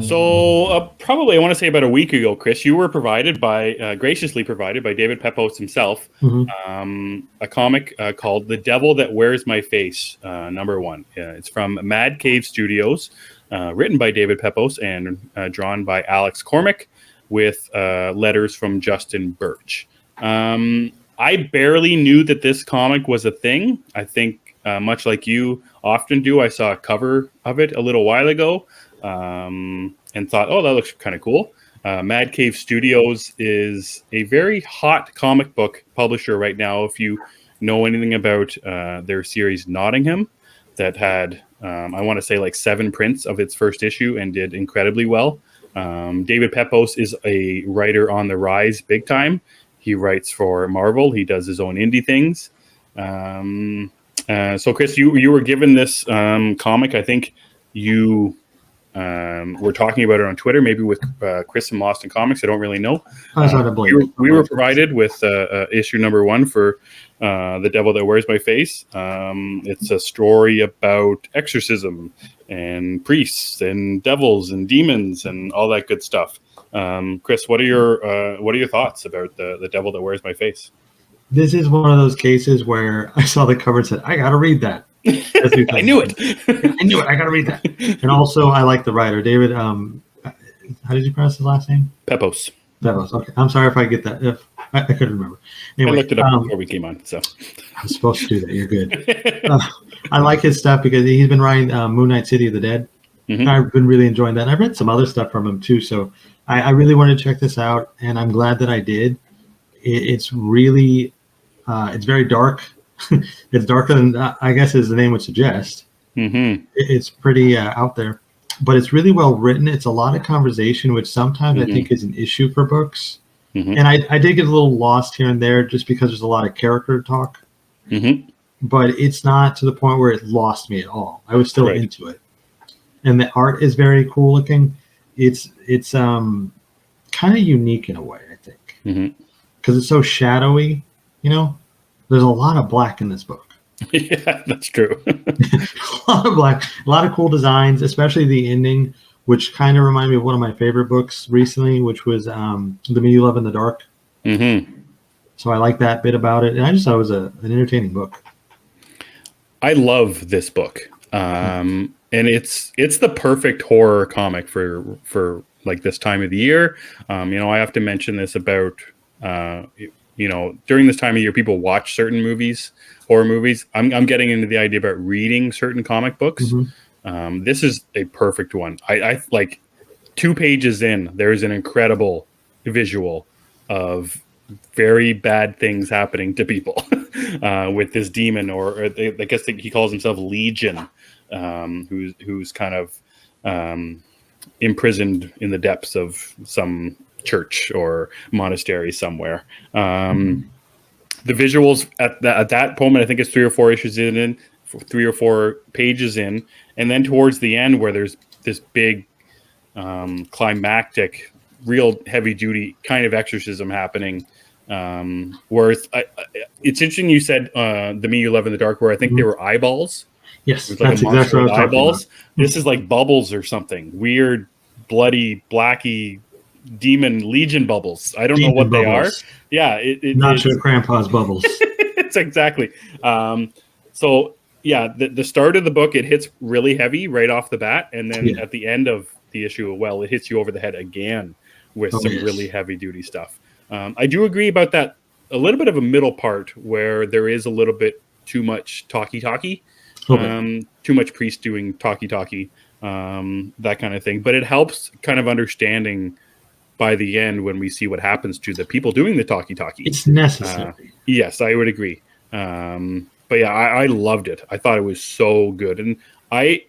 So probably I want to say about a week ago, Chris, you were graciously provided by David Pepose himself, a comic called "The Devil That Wears My Face," #1. It's from Mad Cave Studios, written by David Pepose and drawn by Alex Cormack, with letters from Justin Birch. I barely knew that this comic was a thing. I think, much like you often do, I saw a cover of it a little while ago. And thought, oh, that looks kind of cool. Mad Cave Studios is a very hot comic book publisher right now. If you know anything about their series Nottingham, that had, I want to say, like 7 prints of its first issue and did incredibly well. David Pepose is a writer on the rise big time. He writes for Marvel. He does his own indie things. So, Chris, you were given this comic. I think you... we're talking about it on Twitter, maybe with Chris from Lost in Comics. I don't really know. We were provided with issue #1 for The Devil That Wears My Face. It's a story about exorcism and priests and devils and demons and all that good stuff. Chris, what are your thoughts about The Devil That Wears My Face? This is one of those cases where I saw the cover and said, I got to read that. I knew it. I knew it. I got to read that. And also, I like the writer, David. How did you pronounce his last name? Pepose. Pepose. Okay. I'm sorry if I get that. If I couldn't remember. Anyway, I looked it up before we came on. So I was supposed to do that. You're good. I like his stuff because he's been writing Moon Knight City of the Dead. Mm-hmm. I've been really enjoying that. I've read some other stuff from him too. So I really wanted to check this out, and I'm glad that I did. It's really, it's very dark. It's darker than, I guess, as the name would suggest. Mm-hmm. It's pretty out there, but it's really well written. It's a lot of conversation, which sometimes I think is an issue for books. Mm-hmm. And I did get a little lost here and there just because there's a lot of character talk. Mm-hmm. But it's not to the point where it lost me at all. I was still into it. And the art is very cool looking. It's kind of unique in a way, I think. Because it's so shadowy, you know? There's a lot of black in this book. Yeah, that's true. A lot of black, a lot of cool designs, especially the ending, which kind of reminded me of one of my favorite books recently, which was The Me You Love in the Dark. Mm-hmm. So I like that bit about it. And I just thought it was an entertaining book. I love this book. And it's the perfect horror comic for like this time of the year. I have to mention this about... during this time of year, people watch certain horror movies. I'm getting into the idea about reading certain comic books. Mm-hmm. This is a perfect one. I like 2 pages in, there's an incredible visual of very bad things happening to people with this demon, or I guess he calls himself Legion, who's kind of imprisoned in the depths of some church or monastery somewhere. The visuals at that moment, I think it's 3 or 4 issues in, 3 or 4 pages in, and then towards the end where there's this big climactic, real heavy duty kind of exorcism happening. Where it's interesting you said The Me You Love in the Dark, where I think they were eyeballs. Yes, like that's exactly what I was eyeballs. This is like bubbles or something weird, bloody, blacky demon legion bubbles. I don't know what they are. Yeah, not your grandpa's bubbles. It's exactly. So yeah, the start of the book, it hits really heavy right off the bat, and then at the end of the issue, it hits you over the head again with some really heavy duty stuff. I do agree about that. A little bit of a middle part where there is a little bit too much talky, too much priest doing talky, that kind of thing. But it helps kind of understanding by the end when we see what happens to the people doing the talky. It's necessary. Yes, I would agree. But yeah, I loved it. I thought it was so good. And I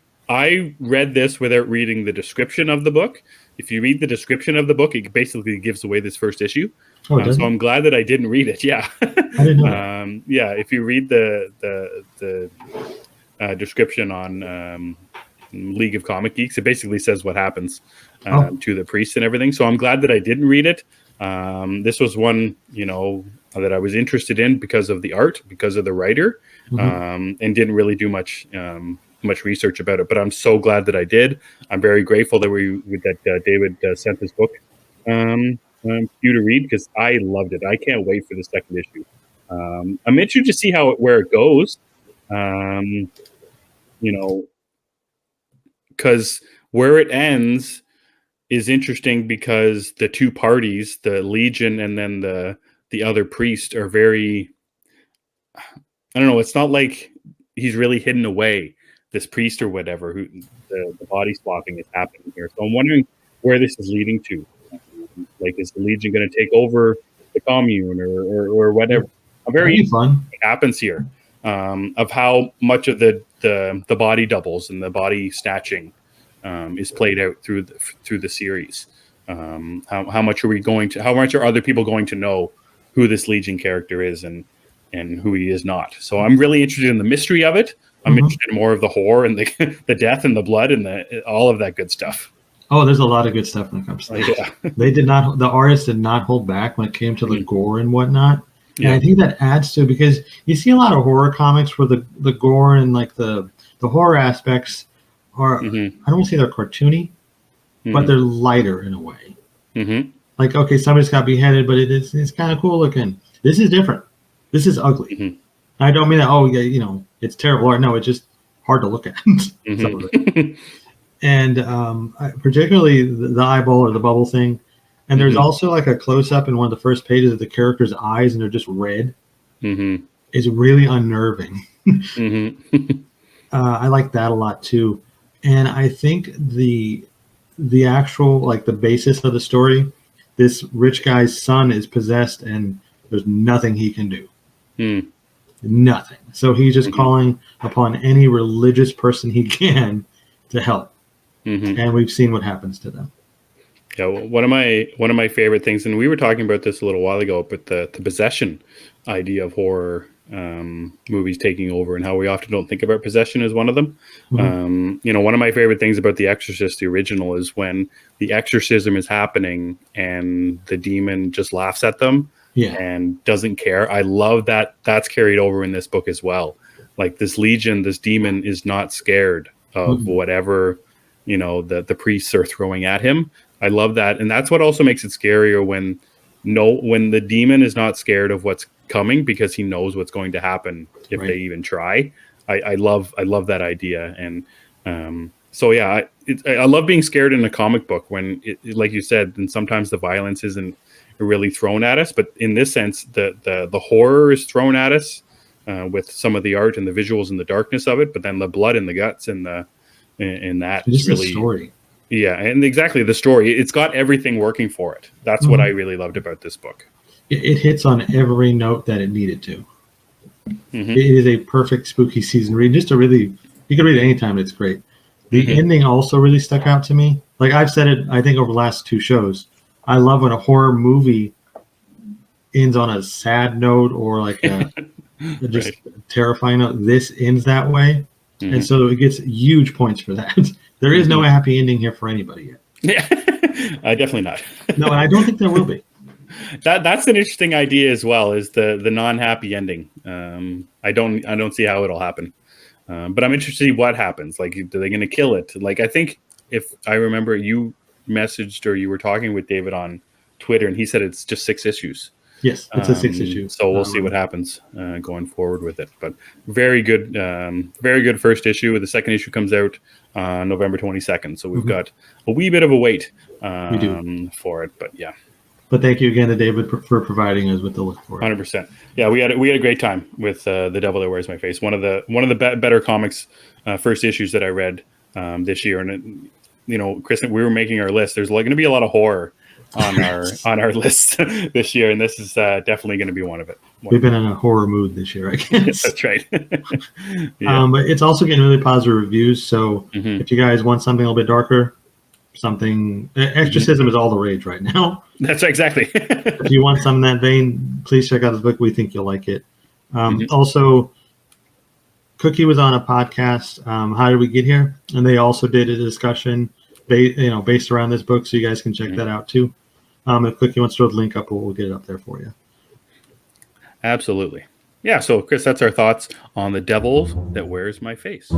read this without reading the description of the book. If you read the description of the book, it basically gives away this first issue. So I'm glad that I didn't read it. Yeah. I didn't know yeah, if you read the description on League of Comic Geeks, it basically says what happens to the priests and everything. So I'm glad that I didn't read it. This was one, that I was interested in because of the art, because of the writer, and didn't really do much much research about it, but I'm so glad that I did. I'm very grateful that David sent this book for you to read, because I loved it. I can't wait for the second issue. I'm interested to see where it goes. Because where it ends is interesting, because the two parties, the Legion and then the other priest, are very, I don't know, it's not like he's really hidden away, this priest or whatever, who the body swapping is happening here. So I'm wondering where this is leading to. Like, is the Legion going to take over the commune or whatever? I'm very interested in what happens here, of how much of the body doubles and the body snatching is played out through the series. How much are other people going to know who this Legion character is and who he is not? So I'm really interested in the mystery of it. I'm interested in more of the horror and the death and the blood and all of that good stuff. Oh, there's a lot of good stuff when it comes to that. Yeah. The artists did not hold back when it came to the gore and whatnot. And I think that adds to, because you see a lot of horror comics where the gore and like the horror aspects are, I don't want to say they're cartoony, but they're lighter in a way. Like, okay, somebody's got beheaded, but it's kind of cool looking. This is different. This is ugly. I don't mean that, oh, yeah, it's terrible. Or no, it's just hard to look at. Some of it. And particularly the eyeball or the bubble thing. And there's also like a close-up in one of the first pages of the character's eyes, and they're just red. It's really unnerving. I like that a lot too. And I think the actual, like, the basis of the story, this rich guy's son is possessed and there's nothing he can do. Nothing. So he's just calling upon any religious person he can to help. And we've seen what happens to them. Yeah, well, one of my favorite things, and we were talking about this a little while ago, but the possession idea of horror movies taking over, and how we often don't think about possession as one of them. One of my favorite things about The Exorcist, the original, is when the exorcism is happening and the demon just laughs at them and doesn't care. I love that. That's carried over in this book as well. Like, this Legion, this demon is not scared of whatever the priests are throwing at him. I love that. And that's what also makes it scarier, when the demon is not scared of what's coming, because he knows what's going to happen if they even try. I love that idea. And I love being scared in a comic book when like you said, and sometimes the violence isn't really thrown at us, but in this sense, the horror is thrown at us with some of the art and the visuals and the darkness of it, but then the blood and the guts and that just really, the story. Yeah, and exactly, the story. It's got everything working for it. That's what I really loved about this book. It hits on every note that it needed to. It is a perfect spooky season read. You can read it anytime. It's great. The ending also really stuck out to me. Like, I've said it, I think, over the last two shows. I love when a horror movie ends on a sad note, or like a just terrifying note. This ends that way. And so it gets huge points for that. There is no happy ending here for anybody yet. Yeah, definitely not. No, and I don't think there will be. That's an interesting idea as well, is the non-happy ending. I don't see how it'll happen. But I'm interested to see what happens. Like, are they going to kill it? Like, I think, if I remember, you messaged or you were talking with David on Twitter, and he said it's just 6 issues. Yes, it's a 6 issue. So we'll see what happens going forward with it. But very good first issue. The second issue comes out on November 22nd. So we've got a wee bit of a wait for it. But yeah. But thank you again to David for providing us with the look for it. 100%. Yeah, we had a great time with The Devil That Wears My Face. One of the better comics first issues that I read this year. And Chris, we were making our list. There's going to be a lot of horror on our list this year, and this is definitely going to be one of it. We've been in a horror mood this year, I guess. That's right. But it's also getting really positive reviews. So if you guys want something a little bit darker, exorcism is all the rage right now. That's right, exactly. If you want some in that vein, please check out this book. We think you'll like it. Also, Cookie was on a podcast, How Did We Get Here? And they also did a discussion based around this book, so you guys can check that out too. If Cookie wants to throw the link up, we'll get it up there for you. Absolutely. yeah, so Chris, that's our thoughts on The Devil That Wears My Face.